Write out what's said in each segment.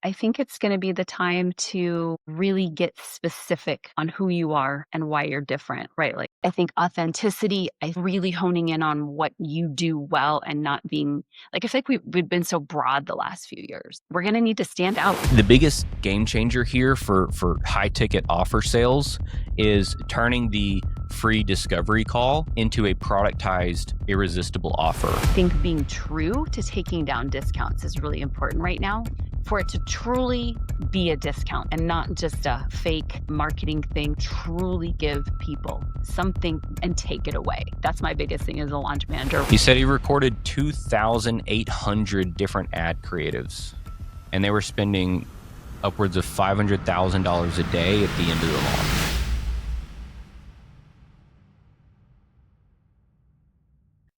I think it's going to be the time to really get specific on who you are and why you're different, right? Like, I think authenticity, I really honing in on what you do well and not being like, I think we've been so broad the last few years. We're going to need to stand out. The biggest game changer here for high ticket offer sales is turning the free discovery call into a productized, irresistible offer. I think being true to taking down discounts is really important right now for it to truly be a discount and not just a fake marketing thing. Truly give people something and take it away. That's my biggest thing as a launch manager. He said he recorded 2,800 different ad creatives, and they were spending upwards of $500,000 a day at the end of the launch.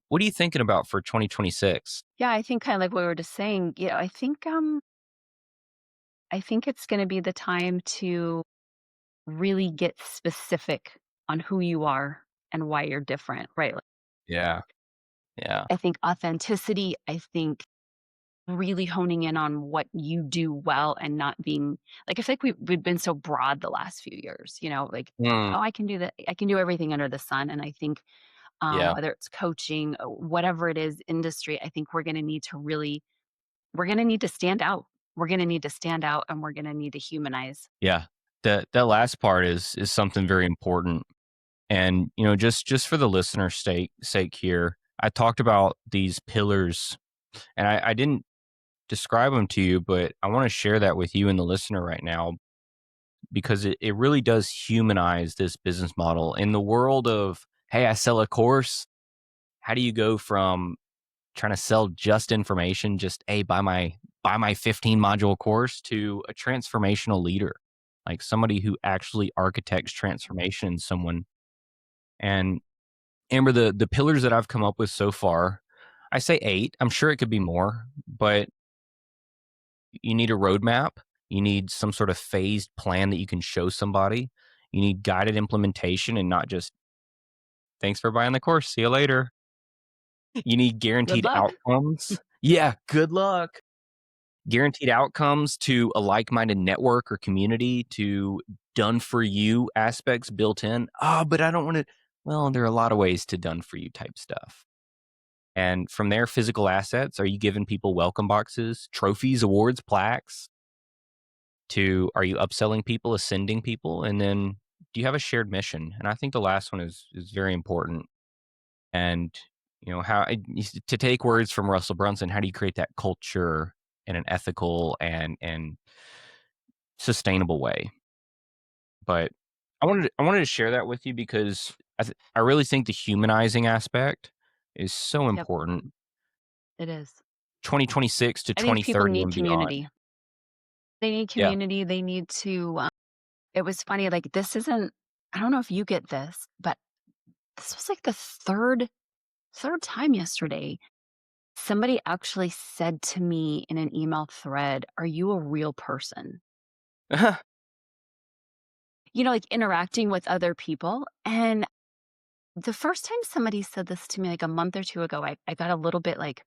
What are you thinking about for 2026? Yeah, I think kind of like what we were just saying, I think it's going to be the time to really get specific on who you are and why you're different, right? Yeah. Yeah. I think authenticity, I think really honing in on what you do well and not being like, I feel like we've been so broad the last few years, like, Mm, oh, I can do that. I can do everything under the sun. And I think yeah. whether it's coaching, whatever it is, industry, I think we're going to need to stand out. We're going to need to stand out and we're going to need to humanize. Yeah. That last part is something very important. And, just for the listener's sake here, I talked about these pillars, and I didn't describe them to you, but I want to share that with you and the listener right now because it really does humanize this business model. In the world of, hey, I sell a course, how do you go from trying to sell just information, just, hey, buy my 15 module course, to a transformational leader, like somebody who actually architects transformation in someone. And Amber, the pillars that I've come up with so far, I say 8. I'm sure it could be more, but you need a roadmap. You need some sort of phased plan that you can show somebody. You need guided implementation and not just, thanks for buying the course. See you later. You need Good guaranteed luck. outcomes. Yeah, good luck. Guaranteed outcomes to a like-minded network or community, to done for you aspects built in. Oh, but I don't want to. Well, there are a lot of ways to done for you type stuff. And from there, physical assets. Are you giving people welcome boxes, trophies, awards, plaques? To, are you upselling people, ascending people? And then, do you have a shared mission? And I think the last one is very important. And how to take words from Russell Brunson, how do you create that culture in an ethical and sustainable way? But I wanted to share that with you because I really think the humanizing aspect is so Yep, important. it is. 2026 to I think people 2030 need and beyond. community. They need Yeah. community. They need to. It was funny. Like, this isn't. I don't know if you get this, but this was like the third time yesterday. Somebody actually said to me in an email thread, "Are you a real person?" Like interacting with other people. And the first time somebody said this to me, like a month or two ago, I got a little bit like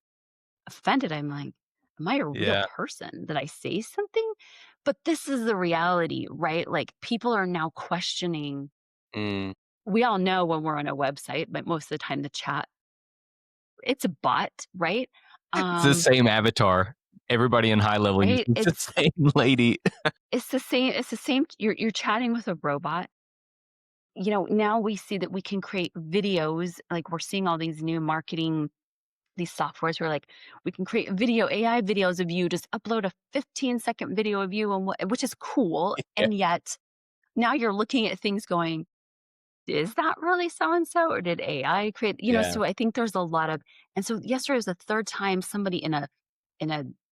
offended. I'm like, am I a real Yeah. person? Did I say something? But this is the reality, right? Like, people are now questioning. Mm. We all know when we're on a website, but most of the time the chat, it's a bot, right? It's the Um, same avatar. Everybody in high level uses right? the same lady. It's the same. You're chatting with a robot. Now we see that we can create videos. Like, we're seeing all these new marketing, these softwares where, like, we can create video AI videos of you, just upload a 15-second video of you, and which is cool. Yeah. And yet now you're looking at things going, is that really so and so, or did AI create? Yeah. So I think there's a lot of. And so yesterday was the third time somebody in a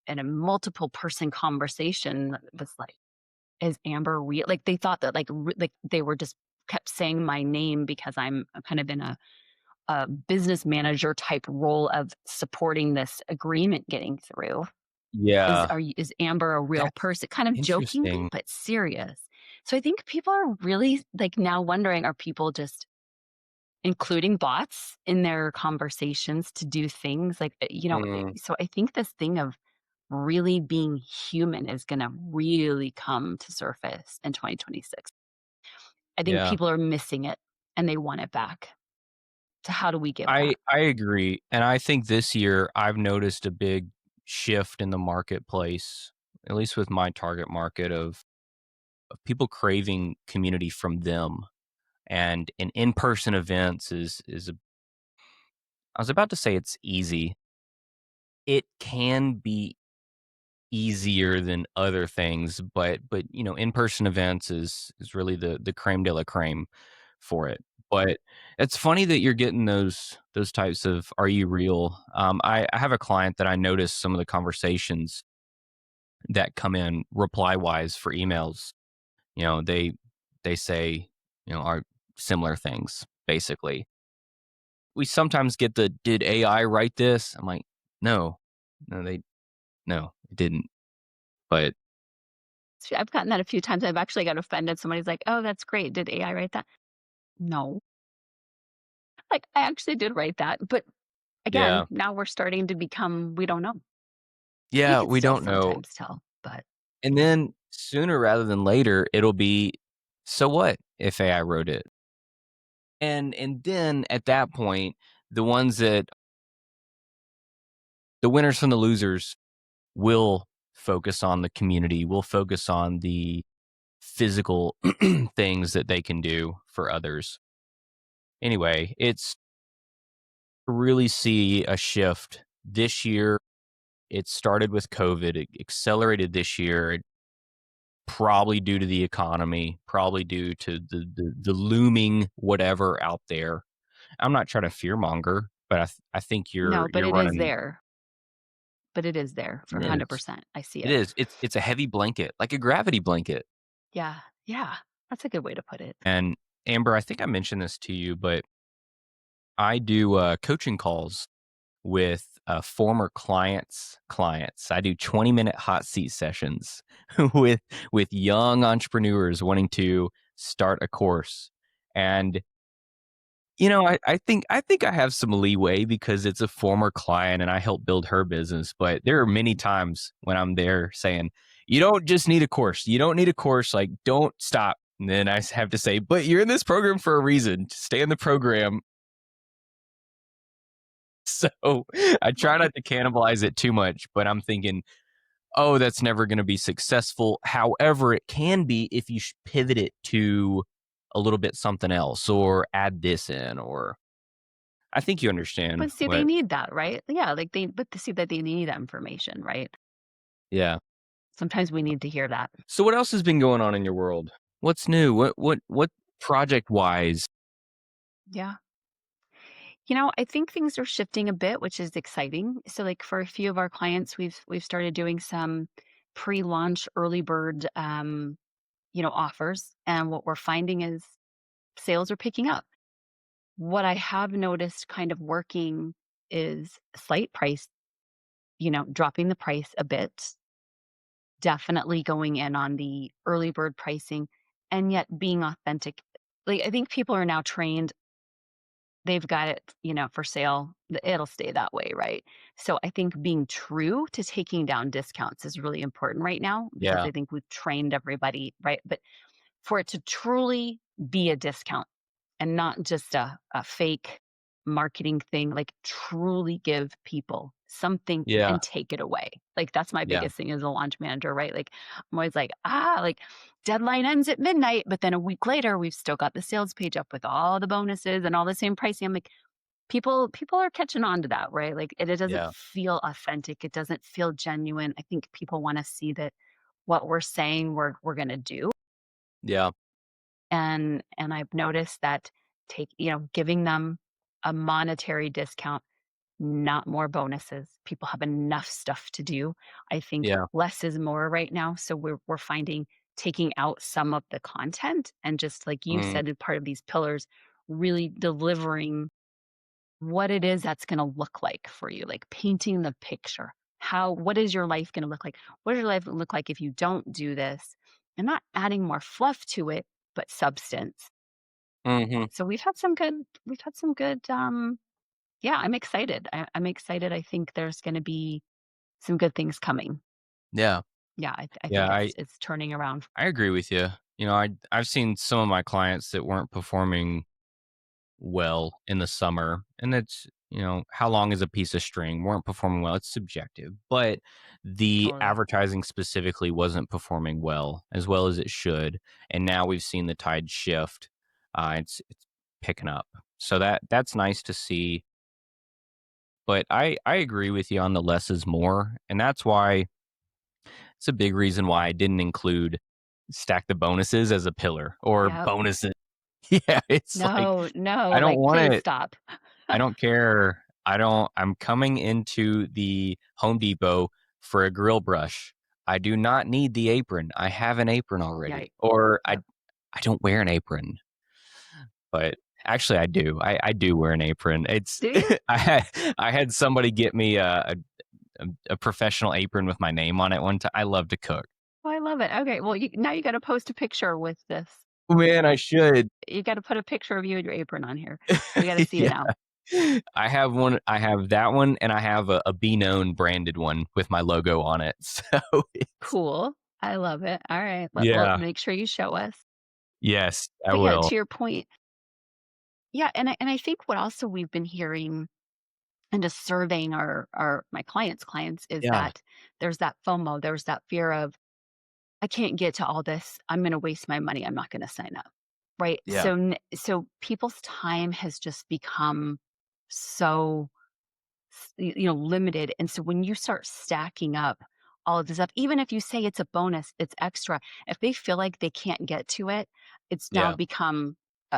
in a multiple person conversation was like, is Amber real? Like, they thought that, like they were just kept saying my name because I'm kind of in a business manager type role of supporting this agreement getting through. Yeah. Is Amber a real That's person? Kind of jokingly, interesting. but serious. So I think people are really, like, now wondering, are people just including bots in their conversations to do things like, Mm. so I think this thing of really being human is gonna really come to surface in 2026. I think Yeah. people are missing it and they want it back. So how do we give I that? I agree, and I think this year I've noticed a big shift in the marketplace, at least with my target market of people craving community from them, and in-person events is a I was about to say it's easy. It can be easier than other things, but, in-person events is really the crème de la crème for it. But it's funny that you're getting those types of "Are you real?" I have a client that I noticed some of the conversations that come in reply-wise for emails, they say, are similar things, basically. We sometimes get the, "Did AI write this?" I'm like, "No. No, it didn't." But See, I've gotten that a few times. I've actually got offended. Somebody's like, "Oh, that's great. Did AI write that?" No. Like, I actually did write that. But again, yeah. now we're starting to become, we don't know. We Yeah, could we still don't know. sometimes tell, but And then sooner rather than later, it'll be, "So what if AI wrote it?" And then at that point, the ones that the winners from the losers will focus on the community, will focus on the physical things that they can do for others. Anyway, it's really see a shift this year. It started with COVID, it accelerated this year, probably due to the economy, probably due to the looming whatever out there. I'm not trying to fearmonger, but I think no, but you're it is running. there. But it is there for It is. 100%. I see It it. is. It's a heavy blanket, like a gravity blanket. Yeah. Yeah. That's a good way to put it. And Amber, I think I mentioned this to you, but I do coaching calls with former clients. I do 20-minute hot seat sessions with young entrepreneurs wanting to start a course. And I think I have some leeway because it's a former client and I helped build her business. But there are many times when I'm there saying, "You don't just need a course. You don't need a course. Like, don't stop." And then I have to say, "But you're in this program for a reason. Stay in the program." So I try not to cannibalize it too much, but I'm thinking, "Oh, that's never going to be successful." However, it can be if you pivot it to a little bit something else or add this in, or I think you understand But see, they what. need that, right? Yeah. Like but to see that they need that information, right? Yeah. Sometimes we need to hear that. So what else has been going on in your world? What's new? What project wise? Yeah. I think things are shifting a bit, which is exciting. So like for a few of our clients, we've started doing some pre-launch early bird offers. And what we're finding is sales are picking up. What I have noticed kind of working is slight price, dropping the price a bit, definitely going in on the early bird pricing, and yet being authentic. Like I think people are now trained, they've got it, for sale. It'll stay that way, right? So I think being true to taking down discounts is really important right now because Yeah. I think we've trained everybody, right? But for it to truly be a discount and not just a fake marketing thing, like truly give people something Yeah. and take it away. Like that's my Yeah. biggest thing as a launch manager, right? Like I'm always like deadline ends at midnight, but then a week later we've still got the sales page up with all the bonuses and all the same pricing. I'm like, people are catching on to that, right? Like it doesn't Yeah. feel authentic. It doesn't feel genuine. I think people want to see that what we're saying we're gonna do. Yeah. And I've noticed that giving them a monetary discount, not more bonuses. People have enough stuff to do. I think Yeah. less is more right now. So we're finding taking out some of the content and just like you Mm. said, in part of these pillars, really delivering what it is that's going to look like for you, like painting the picture. What is your life going to look like? What does your life look like if you don't do this? And not adding more fluff to it, but substance. Mhm. So we've had some good, yeah, I'm excited. I'm excited. I think there's going to be some good things coming. Yeah. Yeah, I Yeah, think it's turning around. I agree with you. You know, I've seen some of my clients that weren't performing well in the summer, and it's, you know, how long is a piece of string? Weren't performing well, it's subjective, but the Totally. advertising specifically wasn't performing well as it should, and now we've seen the tide shift. It's picking up. So that's nice to see, but I agree with you on the less is more, and that's why it's a big reason why I didn't include stack the bonuses as a pillar or Yep. bonuses. Yeah, it's like No, no, I don't like, want please it. stop. I don't care. I'm coming into the Home Depot for a grill brush. I do not need the apron. I have an apron Yeah, already. Or yep. I don't wear an apron, but actually I do. I do wear an apron. It's Do you? I had somebody get me a professional apron with my name on it one time. I love to cook. Oh, I love it. Okay, well, now you gotta post a picture with this. Man, I should. You gotta put a picture of you and your apron on here. We gotta see it Yeah. now. I have that one, and I have a Be Known branded one with my logo on it. So it's Cool. I love it. All right. Well, yeah. make sure you show us. Yes, I But yeah, will. to your point, yeah, and I think what also we've been hearing and just surveying our my clients is Yeah, that there's that FOMO, there's that fear of I can't get to all this. I'm going to waste my money. I'm not going to sign up. Right? yeah, So people's time has just become so limited. And so when you start stacking up all of this stuff, even if you say it's a bonus, it's extra, if they feel like they can't get to it, it's now yeah, become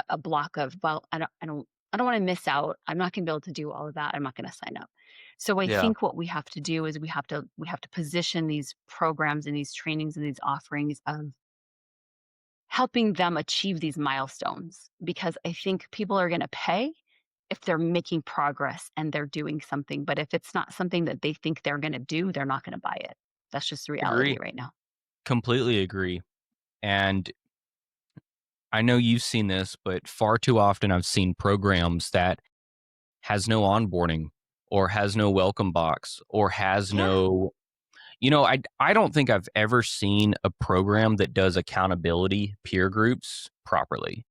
a block of, well, I don't want to miss out. I'm not going to be able to do all of that. I'm not going to sign up. So I yeah. think what we have to do is we have to position these programs and these trainings and these offerings of helping them achieve these milestones because I think people are going to pay if they're making progress and they're doing something. But if it's not something that they think they're going to do, they're not going to buy it. That's just the reality Agree. right now. Completely agree. And I know you've seen this, but far too often I've seen programs that has no onboarding or has no welcome box or has Yeah. no I don't think I've ever seen a program that does accountability peer groups properly.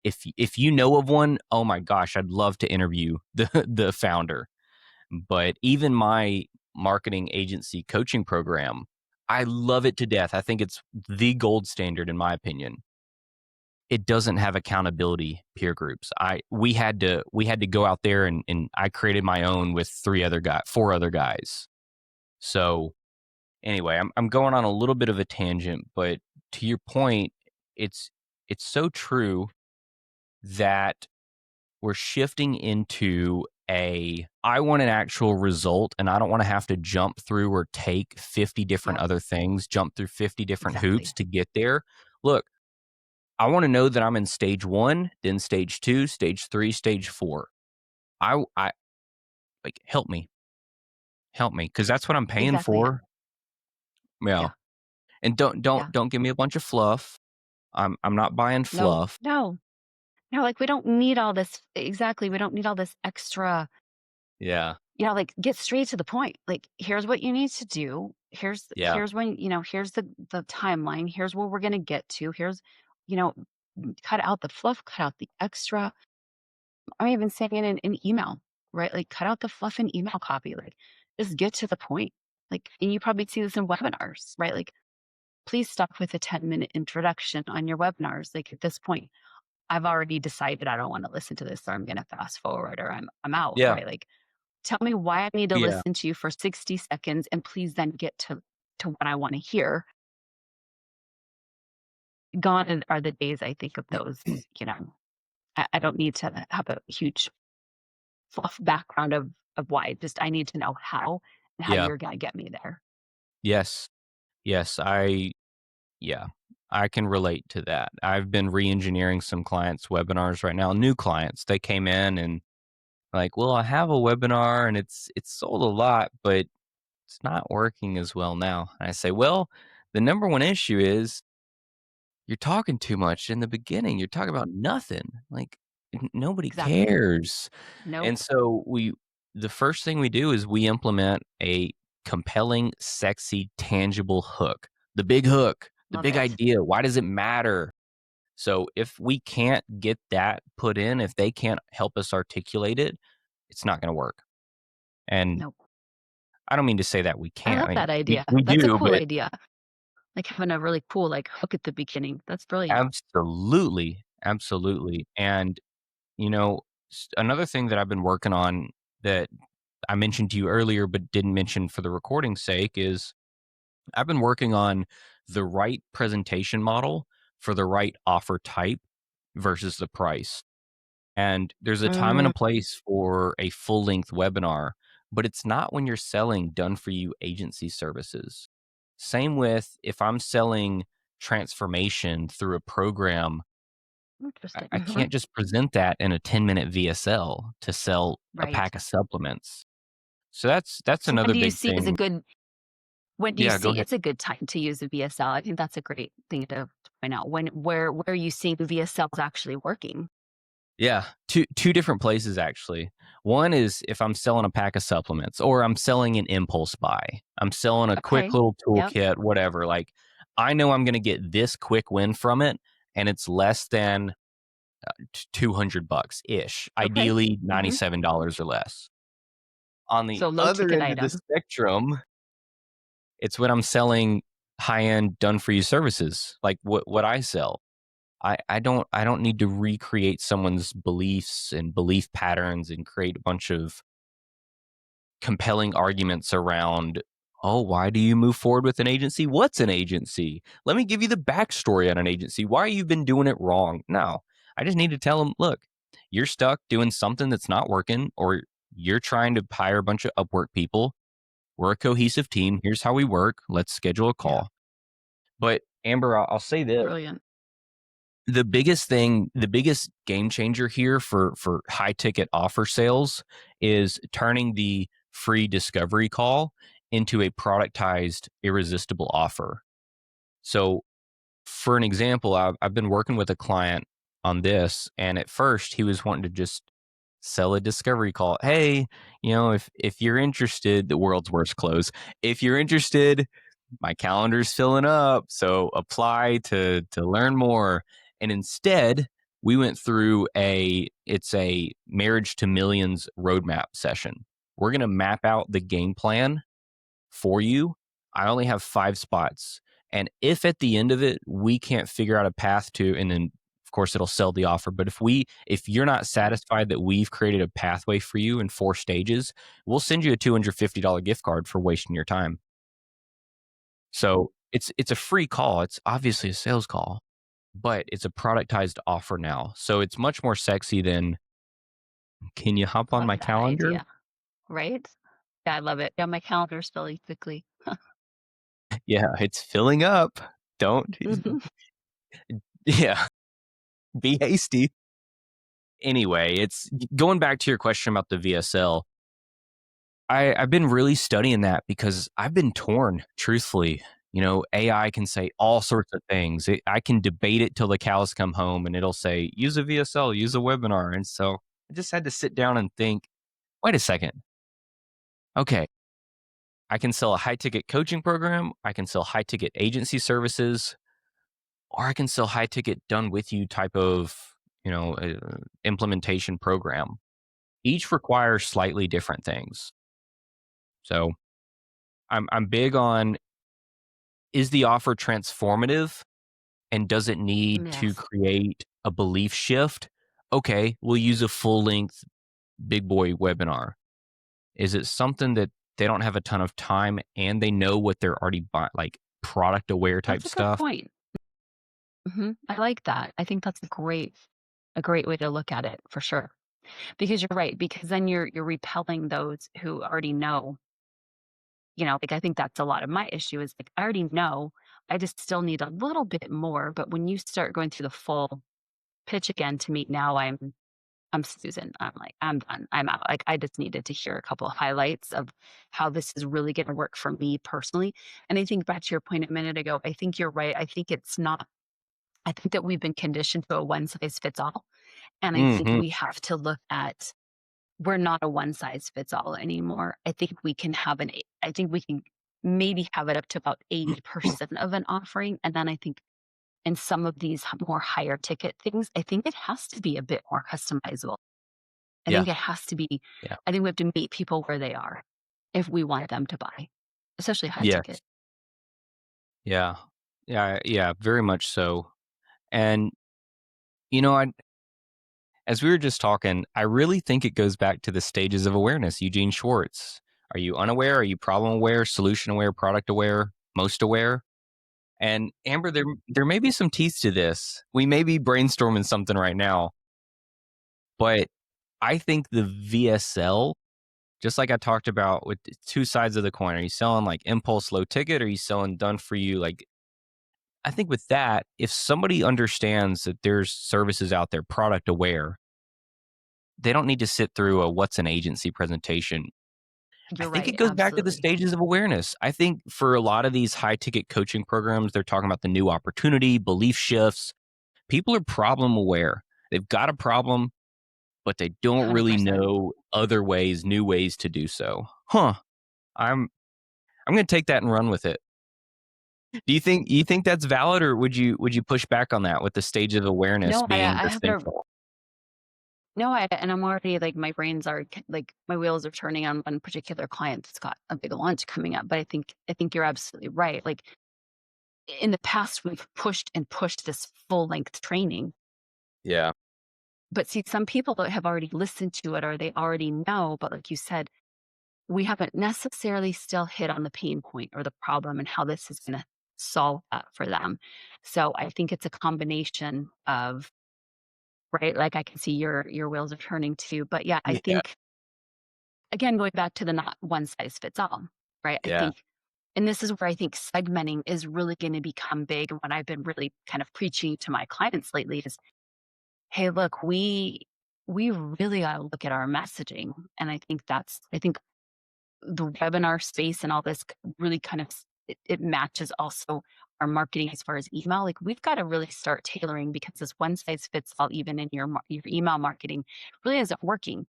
If you know of one, oh my gosh, I'd love to interview the founder. But even my marketing agency coaching program, I love it to death. I think it's the gold standard in my opinion. It doesn't have accountability peer groups. We had to go out there and I created my own with 4 other guys. So anyway, I'm going on a little bit of a tangent, but to your point, it's it's so true that we're shifting into a I want an actual result and I don't want to have to jump through or take 50 different Yep. other things, jump through 50 different hoops Exactly. to get there. Look, I want to know that I'm in stage 1, then stage 2, stage 3, stage 4. I like help me cuz that's what I'm paying Exactly. for. Yeah. Yeah. And don't Yeah. don't don't give me a bunch of fluff. I'm not buying No, fluff. no, no. Like we don't need all this. Exactly. We don't need all this extra. Yeah. Like get straight to the point. Like here's what you need to do. Yeah. Here's the timeline. Here's where we're gonna get to. You know, cut out the fluff, cut out the extra. I'm even saying it in an email, right? Like cut out the fluff in email copy. Like just get to the point. Like, and you probably see this in webinars, right? Like, please stop with a 10-minute introduction on your webinars. Like at this point, I've already decided I don't want to listen to this, or I'm gonna fast forward, or I'm out, Yeah. right? Like tell me why I need to Yeah. listen to you for 60 seconds and please then get to what I want to hear. Gone are the days I think of those, I don't need to have a huge fluff background of why. Just I need to know how and how Yeah. you're gonna get me there. Yes. Yes, yeah, I can relate to that. I've been re-engineering some clients' webinars right now, new clients. They came in and like, "Well, I have a webinar and it's sold a lot, but it's not working as well now." And I say, "Well, the number one issue is you're talking too much in the beginning. You're talking about nothing. Like nobody Exactly. cares." And Nope. so the first thing we do is we implement a compelling, sexy, tangible hook. The big hook, the Love big it. idea. Why does it matter? So if we can't get that put in, if they can't help us articulate it, it's not going to work. And Nope. I don't mean to say that we I can't. love I mean, that idea. we That's a do, cool but idea. Like having a really cool like hook at the beginning. That's brilliant. absolutely, absolutely. And another thing that I've been working on that I mentioned to you earlier, but didn't mention for the recording's sake is I've been working on the right presentation model for the right offer type versus the price. And there's a time and Mm, a place for a full length webinar, but it's not when you're selling done for you agency services. Same with if I'm selling transformation through a program, interesting. I can't just present that in a 10-minute VSL to sell a Right. pack of supplements. So that's So when another do you big see is a thing. good when do you Yeah, go see ahead. it's a good time to use a VSL? I think that's a great thing to point out. Where are you seeing the VSLs actually working? Yeah, two different places actually. One is if I'm selling a pack of supplements or I'm selling an impulse buy. I'm selling a quick Okay. little Yep. toolkit, whatever. Like I know I'm going to get this quick win from it and it's less than 200 bucks ish. Okay. Ideally Hmm. $97 or less. On the So low other ticket end of the item. spectrum, it's when I'm selling high-end done for you services, like what I sell. I don't need to recreate someone's beliefs and belief patterns and create a bunch of compelling arguments around, oh, why do you move forward with an agency? What's an agency? Let me give you the backstory on an agency. Why you've been doing it wrong. No, I just need to tell them, look, you're stuck doing something that's not working, or you're trying to hire a bunch of Upwork people. We're a cohesive team. Here's how we work. Let's schedule a Yeah. call. But Amber, I'll say this. Brilliant. The biggest thing, the biggest game changer here for high ticket offer sales is turning the free discovery call into a productized irresistible offer. So for an example, I've been working with a client on this, and at first he was wanting to just sell a discovery call. Hey, if you're interested, the world's worst close. If you're interested, my calendar's filling up, so apply to learn more. And instead, we went through a marriage to millions roadmap session. We're going to map out the game plan for you. I only have 5 spots. And if at the end of it we can't figure out a path to, and then of course it'll sell the offer, but if you're not satisfied that we've created a pathway for you in 4 stages, we'll send you a $250 gift card for wasting your time. So it's a free call. It's obviously a sales call, but it's a productized offer now. So it's much more sexy than, can you hop on Love my that calendar? idea. Right? Yeah, I love it. Yeah, my calendar's filling quickly. Yeah, it's filling up. Don't Mhm. yeah, be hasty. Anyway, it's going back to your question about the VSL. I've been really studying that because I've been torn, truthfully. AI can say all sorts of things. I can debate it till the cows come home and it'll say, use a VSL, use a webinar. And so I just had to sit down and think, wait a second. Okay, I can sell a high ticket coaching program. I can sell high ticket agency services, or I can sell high ticket done with you type of, implementation program. Each requires slightly different things. So I'm big on, is the offer transformative and does it need to Yes. create a belief shift? Okay, we'll use a full length big boy webinar. Is it something that they don't have a ton of time and they know what they're already buying, like product aware That's type a good stuff? point. I like that. I think that's a great way to look at it for sure. Because you're right, because then you're repelling those who already know, like I think that's a lot of my issue is like I already know, I just still need a little bit more. But when you start going through the full pitch again to me, now I'm Susan. I'm like, I'm done. I'm out. Like I just needed to hear a couple of highlights of how this is really gonna work for me personally. And I think back to your point a minute ago, I think you're right. I think it's not I think that we've been conditioned to a one size fits all. And I think Mhm. we have to look at we're not a one size fits all anymore. I think we can maybe have it up to about 80% of an offering. And then I think in some of these more higher ticket things, I think it has to be a bit more customizable. I Yeah. think it has to be, Yeah. I think we have to meet people where they are if we want them to buy, especially high ticket. Yes. Yeah. Yeah. Yeah. Very much so. And, I as we were just talking, I really think it goes back to the stages of awareness. Eugene Schwartz. Are you unaware? Are you problem aware? Solution aware? Product aware? Most aware? And Amber, there may be some teeth to this. We may be brainstorming something right now, but I think the VSL, just like I talked about with the two sides of the coin, are you selling like impulse low ticket? Or are you selling done for you? Like, I think with that, if somebody understands that there's services out there, product aware, they don't need to sit through a what's an agency presentation. I You're think it right. goes back to the Absolutely. stages of awareness. I think for a lot of these high ticket coaching programs, they're talking about the new opportunity, belief shifts. People are problem aware. They've got a problem, but they don't really 100%. know other ways, new ways to do so. Huh. I'm going to take that and run with it. Do you think that's valid, or would you push back on that with the stage of awareness No, being I the have a central? no, and I'm already like my brains are like my wheels are turning on one particular client that's got a big launch coming up. But I think you're absolutely right. Like in the past, we've pushed and pushed this full length training. Yeah. But see, some people that have already listened to it or they already know. But like you said, we haven't necessarily still hit on the pain point or the problem and how this is going to solve that for them. So I think it's a combination of right. Like I can see your wheels are turning too. But yeah, I Yeah. think again, going back to the not one size fits all, right? I Yeah. think, and this is where I think segmenting is really going to become big. And what I've been really kind of preaching to my clients lately is, hey, look, we really got to look at our messaging. And I think the webinar space and all this really kind of it matches also our marketing as far as email. Like we've got to really start tailoring because this one size fits all, even in your email marketing, really isn't working.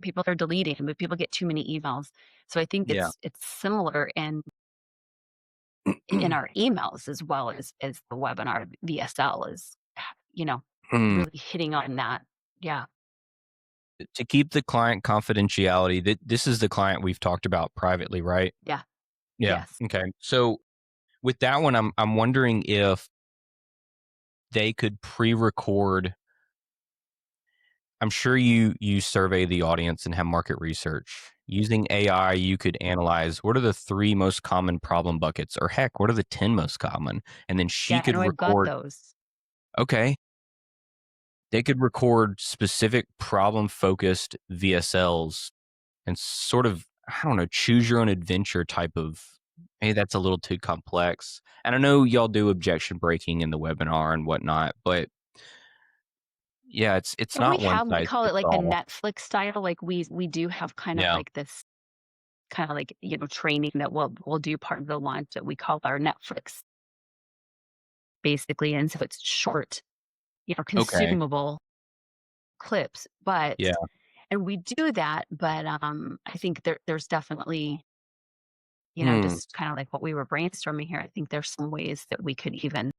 People are deleting, but people get too many emails. So I think Yeah. it's similar in our emails as well as the webinar VSL is, you know, Hmm. really hitting on that. Yeah. To keep the client confidentiality, that this is the client we've talked about privately, right? Yeah. Yeah. Yes. Okay. So with that one, I'm wondering if they could pre-record. I'm sure you survey the audience and have market research. Using AI, you could analyze what are the 3 most common problem buckets, or heck, what are the 10 most common? And then she Yeah. I could know I've got record. those. Okay, they could record specific problem-focused VSLs and sort of, I don't know, choose your own adventure type of, hey, that's a little too complex. And I know y'all do objection breaking in the webinar and whatnot, but yeah, it's Yeah, we not one have we size call it fits like a all. Netflix style. Like we do have kind of Yeah. like this kind of like, training that we'll do part of the launch that we call our Netflix basically. And so it's short, Okay. consumable clips. But Yeah. and we do that, but I think there's definitely, Hmm. just kind of like what we were brainstorming here. I think there's some ways that we could even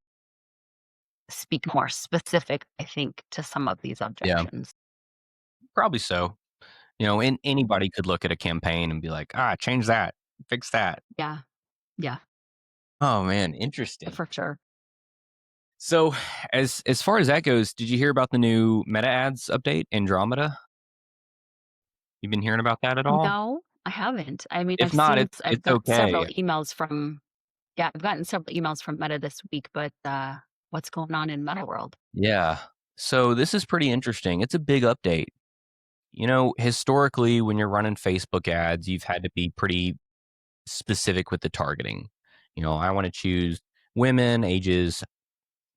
speak more specific, I think, to some of these Yeah. objections. Probably so. And anybody could look at a campaign and be like, change that, fix that. Yeah. Yeah, Oh man, interesting. for sure. So as far as that goes, did you hear about the new meta ads update, Andromeda? You've been hearing about that at all? No, I haven't. I mean, If not, I've it's got several okay. emails from yeah, I've gotten several emails from Meta this week, but what's going on in Meta world? Yeah. So this is pretty interesting. It's a big update. Historically, when you're running Facebook ads, you've had to be pretty specific with the targeting. I want to choose women ages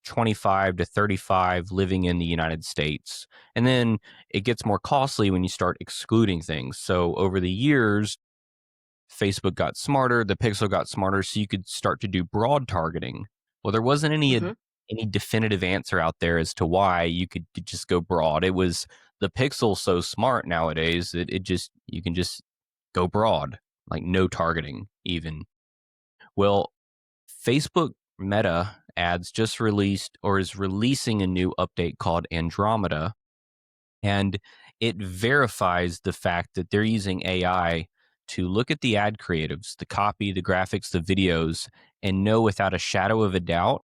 25 to 35 living in the United States. And then it gets more costly when you start excluding things. So over the years, Facebook got smarter, the pixel got smarter, so you could start to do broad targeting. Well, there wasn't any Mhm. definitive answer out there as to why you could just go broad. It was the pixel's so smart nowadays that it just you can just go broad, like no targeting even. Well, Facebook Meta ads just released or is releasing a new update called Andromeda, and it verifies the fact that they're using AI to look at the ad creatives, the copy, the graphics, the videos, and know without a shadow of a doubt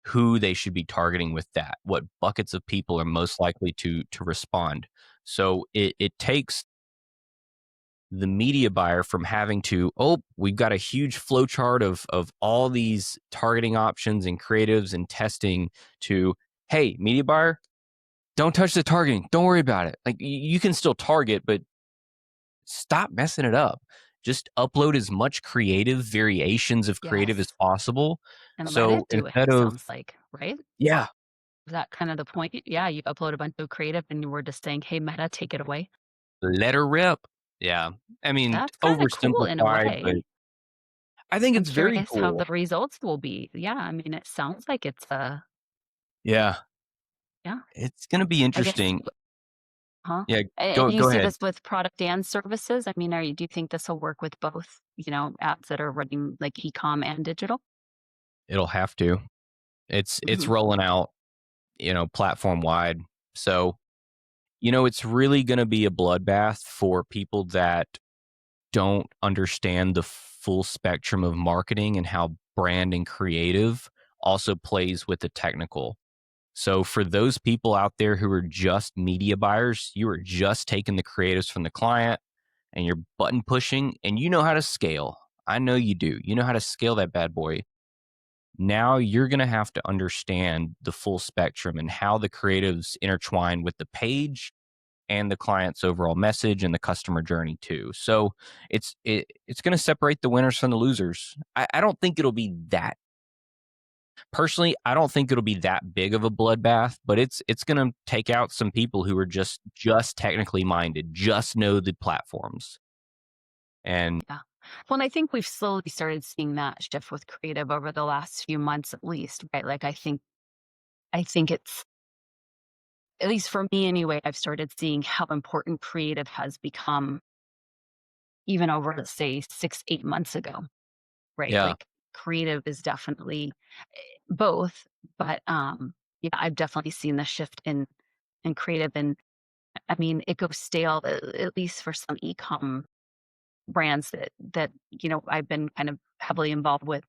who they should be targeting with that, what buckets of people are most likely to respond. So it takes the media buyer from having to, oh, we've got a huge flow chart of all these targeting options and creatives and testing, to, hey, media buyer, don't touch the targeting. Don't worry about it. Like, you can still target, but stop messing it up. Just upload as much creative variations of creative as Yes, possible. and let So it do it, instead of, sounds like, right? yeah, Is that kind of the point? Yeah, you upload a bunch of creative and you were just saying, "Hey, Meta, take it away." let her rip. Yeah. I mean, That's kinda cool in a oversimplified, but way. I think I'm it's very curious how cool. the results will be. Yeah, I mean, it sounds like it's, Yeah. yeah, It's gonna be I guess interesting. huh? Yeah, And go do you go see ahead. this with product and services? I mean, do you think this will work with both, apps that are running like e-com and digital? It'll have to. It's Mhm. rolling out, platform wide. So, it's really gonna be a bloodbath for people that don't understand the full spectrum of marketing and how brand and creative also plays with the technical. So for those people out there who are just media buyers, you are just taking the creatives from the client and you're button pushing and you know how to scale. I know you do. You know how to scale that bad boy. Now you're going to have to understand the full spectrum and how the creatives intertwine with the page and the client's overall message and the customer journey too. So it's going to separate the winners from the losers. I don't think it'll be that, personally. I don't think it'll be that big of a bloodbath, but it's going to take out some people who are just technically minded, just know the platforms. And Yeah. Well, and I think we've slowly started seeing that shift with creative over the last few months at least, right? Like I think it's, at least for me anyway, I've started seeing how important creative has become even over, let's say, 6, 8 months ago, right? yeah, Like creative is definitely both, but yeah, I've definitely seen the shift in creative, and I mean, it goes stale at least for some e-com brands that I've been kind of heavily involved with.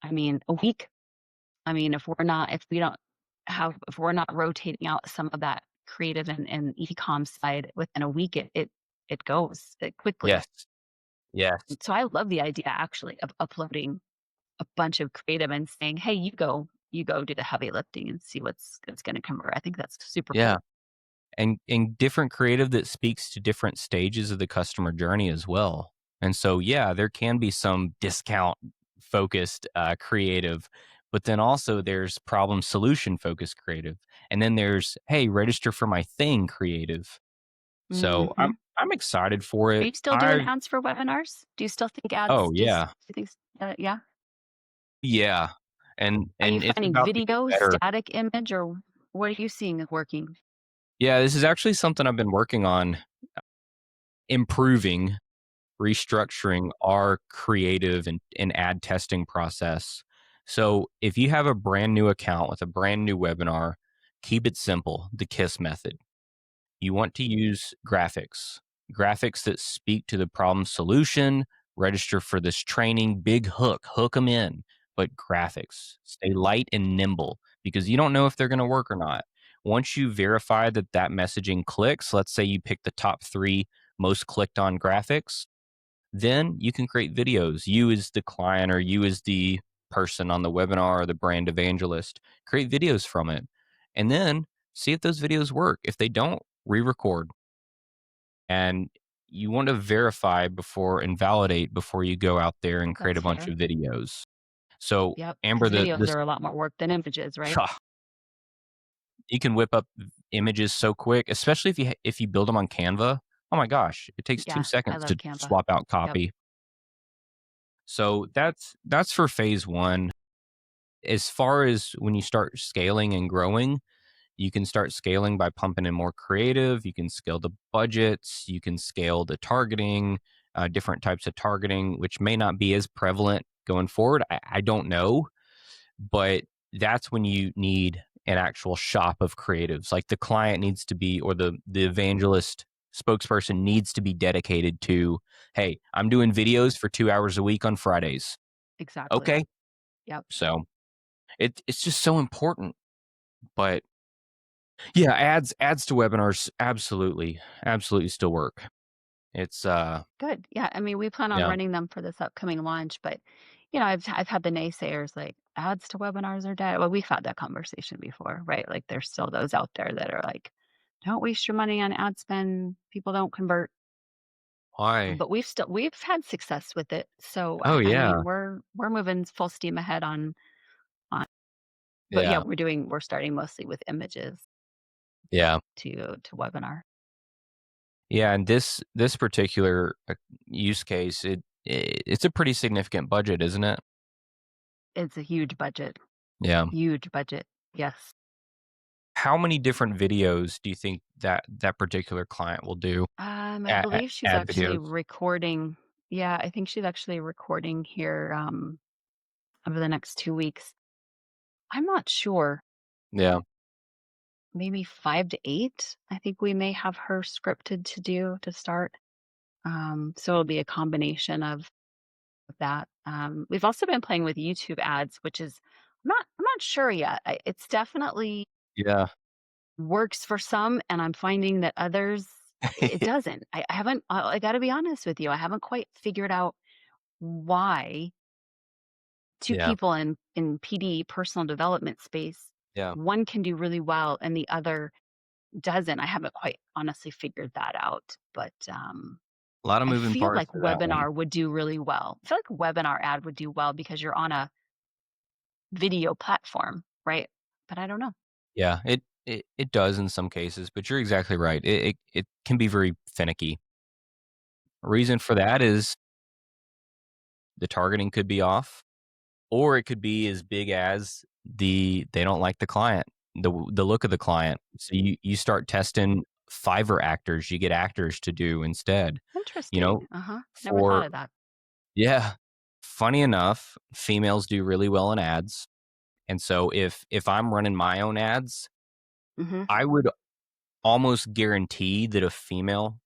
I mean, a week. I mean, if we're not rotating out some of that creative and e-com side within a week, it goes quickly. yes, yes, So I love the idea actually of uploading a bunch of creative and saying, "Hey, you go do the heavy lifting and see what's going to convert." I think that's super yeah. cool. And different creative that speaks to different stages of the customer journey as well. And so, yeah, there can be some discount focused creative, but then also there's problem solution focused creative, and then there's, hey, register for my thing creative. So Hmm. I'm excited for Are it. you still doing I ads for webinars? Do you still think Oh ads just yeah, do you think yeah? yeah, and Are you it's finding about to get video, better. static image, or what are you seeing working? Yeah, this is actually something I've been working on, improving, restructuring our creative and ad testing process. So if you have a brand new account with a brand new webinar, keep it simple, the KISS method. You want to use graphics, graphics that speak to the problem solution, register for this training, big hook them in, but graphics. Stay light and nimble because you don't know if they're going to work or not. Once you verify that that messaging clicks, let's say you pick the top 3 most clicked on graphics, then you can create videos. You as the client or you as the person on the webinar or the brand evangelist, create videos from it. And then see if those videos work. If they don't, re-record. And you want to verify before and validate before you go out there and create That's a bunch fair. of videos. So Yep, Amber, because the videos this are a lot more work than images, right? you can whip up images so quick, especially if you build them on Canva. Oh my gosh, it takes two Yeah, I seconds love to Canva. swap out Yep. copy. So that's for phase one. As far as when you start scaling and growing, you can start scaling by pumping in more creative. You can scale the budgets. You can scale the targeting, different types of targeting, which may not be as prevalent going forward. I don't know, but that's when you need an actual shop of creatives. Like the client needs to be, or the evangelist spokesperson needs to be dedicated to, hey, I'm doing videos for 2 hours a week on Fridays. Exactly. Okay. Yep. So it's just so important. But yeah, ads to webinars, absolutely, absolutely still work. It's Good. Yeah. I mean, we plan on yeah. running them for this upcoming launch, but I've had the naysayers like ads to webinars are dead. Well, we've had that conversation before, right? Like there's still those out there that are like, don't waste your money on ad spend. People don't convert. Why? But we've had success with it. So Oh I mean, yeah. we're moving full steam ahead on but yeah, Yeah. we're starting mostly with images Yeah. to webinar. Yeah, and this particular use case, it's a pretty significant budget, isn't it? It's a huge budget. Yeah. Huge budget. Yes. How many different videos do you think that particular client will do? I believe she's Ad actually videos. recording. Yeah, I think she's actually recording here over the next 2 weeks. I'm not sure. Yeah. Maybe 5 to 8. I think we may have her scripted to do to start. So it'll be a combination of that. We've also been playing with YouTube ads, which is I'm not sure yet. It's definitely Yeah. works for some, and I'm finding that others it doesn't. I haven't. I got to be honest with you. I haven't quite figured out why two Yeah. people in PD personal development space, Yeah. one can do really well and the other doesn't. I haven't quite honestly figured that out, but A lot of I moving feel parts like to that one. webinar would do really well. I feel like webinar ad would do well because you're on a video platform, right? But I don't know. Yeah, it does in some cases, but you're exactly right. It can be very finicky. Reason for that is the targeting could be off, or it could be as big as they don't like the client, the look of the client. So you start testing Fiverr actors, you get actors to do instead, you Interesting. know, Uh-huh. Never thought for of that. yeah. Funny enough, females do really well in ads. And so if I'm running my own ads, Mhm. I would almost guarantee that a female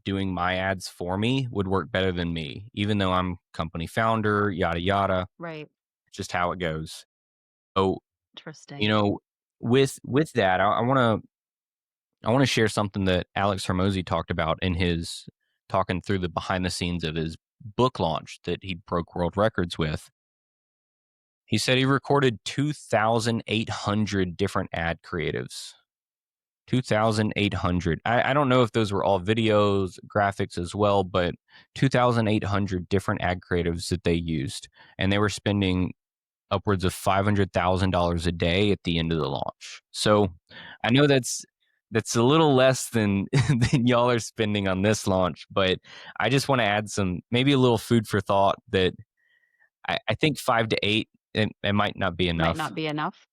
doing my ads for me would work better than me, even though I'm company founder, yada yada, Right. just how it goes. So, you Interesting. know, with that, I want to share something that Alex Hermosi talked about in his talking through the behind the scenes of his book launch that he broke world records with. He said he recorded 2,800 different ad creatives. 2,800. I don't know if those were all videos, graphics as well, but 2,800 different ad creatives that they used. And they were spending upwards of $500,000 a day at the end of the launch. So I know that's a little less than than y'all are spending on this launch, but I just want to add some maybe a little food for thought that I think 5 to 8 it might not be Might enough. not be enough.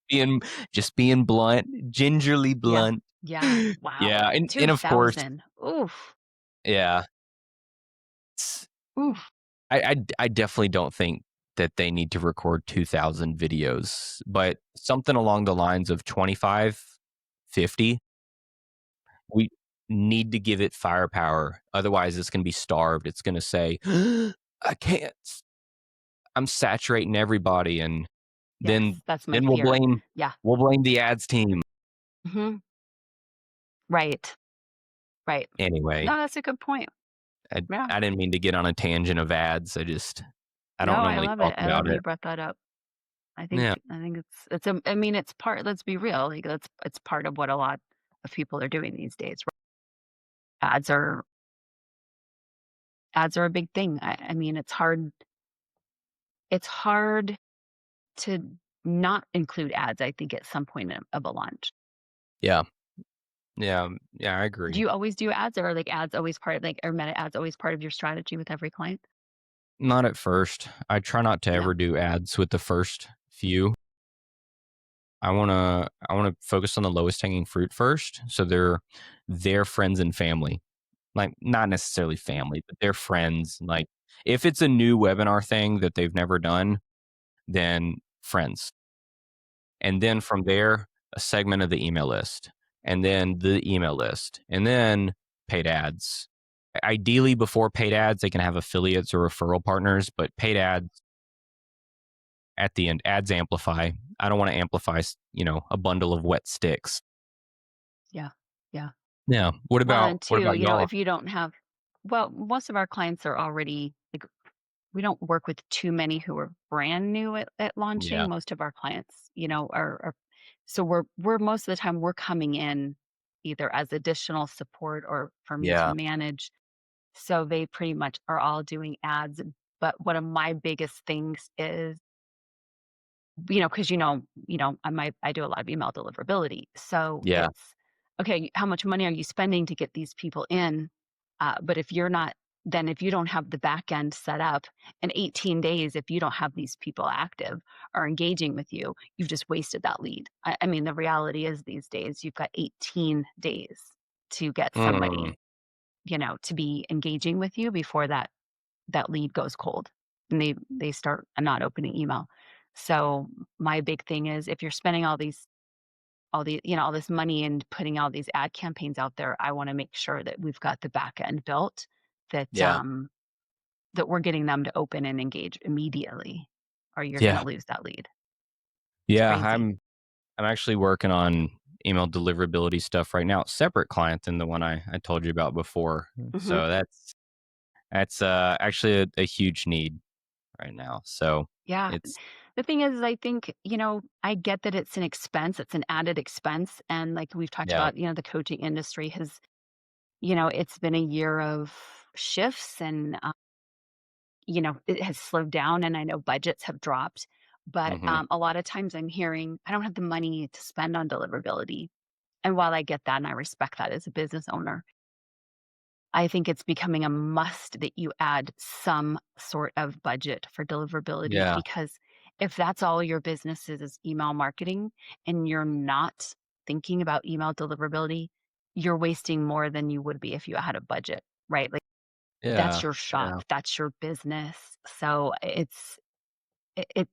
Being just being blunt, gingerly Yeah. blunt. Yeah. Wow. Yeah, and of course, 2,000. Oof. yeah, it's Oof. I definitely don't think that they need to record 2,000 videos, but something along the lines of 25, 50. We need to give it firepower, otherwise it's gonna be starved. It's gonna say, "I can't. I'm saturating everybody," and Yes, then that's my then fear. Yeah. we'll blame the ads team. Mhm. Right. Right. Anyway, No, that's a good point. I Yeah. I didn't mean to get on a tangent of ads. I No, don't I normally love it. talk I love about that it. you brought that up. Yeah. I think it's a I mean, it's part let's be real, like, it's part of what a lot of people are doing these days. Ads are ads are a big thing. I mean, it's hard to not include ads, I think, at some point of a launch. Yeah. Yeah. Yeah, I Do agree. you always do ads, or are, like, ads always part like, are meta ads always part of your strategy with every client? Not at first. I try not to Yeah. ever do ads with the first few. I wanna focus on the lowest hanging fruit first. So they're their friends and family. Like, not necessarily family, but their friends. Like, if it's a new webinar thing that they've never done, then friends. And then from there, a segment of the email list, and then the email list, and then paid ads. Ideally, before paid ads, they can have affiliates or referral partners, but paid ads at the end, ads amplify. I don't want to amplify, a bundle of wet sticks. Yeah. Yeah. Yeah. Well, and What two, about y'all? if you don't have, well, most of our clients are already like, we don't work with too many who are brand new at Yeah. launching. Most of our clients, are so we're most of the time we're coming in either as additional support or for me to Yeah. manage. So they pretty much are all doing ads. But one of my biggest things is, because I do a lot of email deliverability. So Yeah. it's okay, how much money are you spending to get these people in? But if you're not, then if you don't have the back end set up in 18 days, if you don't have these people active or engaging with you, you've just wasted that lead. I mean, the reality is these days you've got 18 days to get Mm, somebody, to be engaging with you before that lead goes cold and they start not opening email. So my big thing is if you're spending all this money and putting all these ad campaigns out there, I want to make sure that we've got the back end built that yeah. that we're getting them to open and engage immediately or you're going Yeah. to lose that lead. It's Yeah. crazy. I'm actually working on email deliverability stuff right now, separate client than the one I told you about before. Mhm. So that's actually a huge need right now. So Yeah. it's The thing is, I think, I get that it's an expense, it's an added expense. And like we've talked yeah. about, the coaching industry has, it's been a year of shifts and, it has slowed down and I know budgets have dropped. But Hmm. a lot of times I'm hearing, I don't have the money to spend on deliverability. And while I get that and I respect that as a business owner, I think it's becoming a must that you add some sort of budget for deliverability Yeah. because if that's all your business is email marketing and you're not thinking about email deliverability, you're wasting more than you would be if you had a budget, right? Like that's Yeah. your shop, Yeah. that's your business. So it's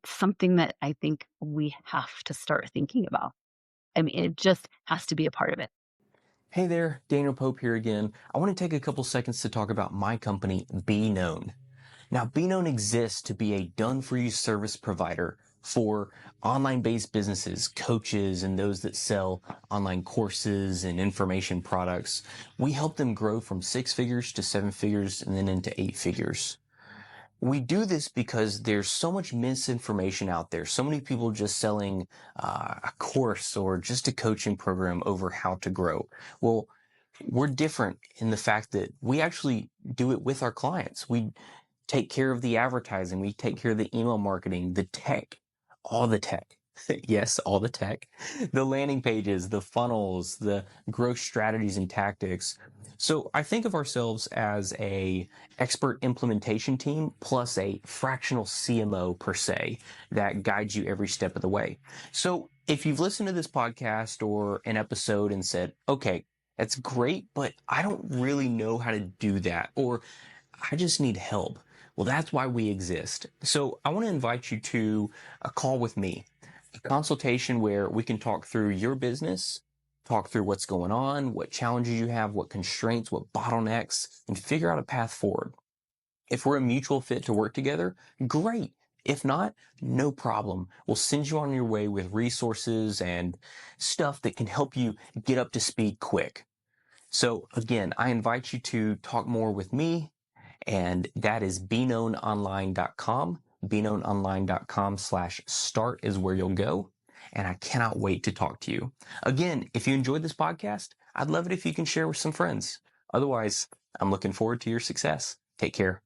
something that I think we have to start thinking about. I mean, it just has to be a part of it. Hey there, Daniel Pope here again. I want to take a couple seconds to talk about my company, Be Known. Now, Be Known exists to be a done-for-you service provider for online-based businesses, coaches, and those that sell online courses and information products. We help them grow from 6 figures to 7 figures and then into 8 figures. We do this because there's so much misinformation out there. So many people just selling a course or just a coaching program over how to grow. Well, we're different in the fact that we actually do it with our clients. We take care of the advertising. We take care of the email marketing, the tech, all the tech. Yes, all the tech, the landing pages, the funnels, the growth strategies and tactics. So I think of ourselves as a expert implementation team plus a fractional CMO per se that guides you every step of the way. So if you've listened to this podcast or an episode and said, okay, that's great, but I don't really know how to do that, or I just need help. Well, that's why we exist. So I want to invite you to a call with me, a consultation where we can talk through your business, talk through what's going on, what challenges you have, what constraints, what bottlenecks, and figure out a path forward. If we're a mutual fit to work together, great. If not, no problem. We'll send you on your way with resources and stuff that can help you get up to speed quick. So again, I invite you to talk more with me, and that is beknownonline.com. beknownonline.com/start is where you'll go. And I cannot wait to talk to you. Again, if you enjoyed this podcast, I'd love it if you can share with some friends. Otherwise, I'm looking forward to your success. Take care.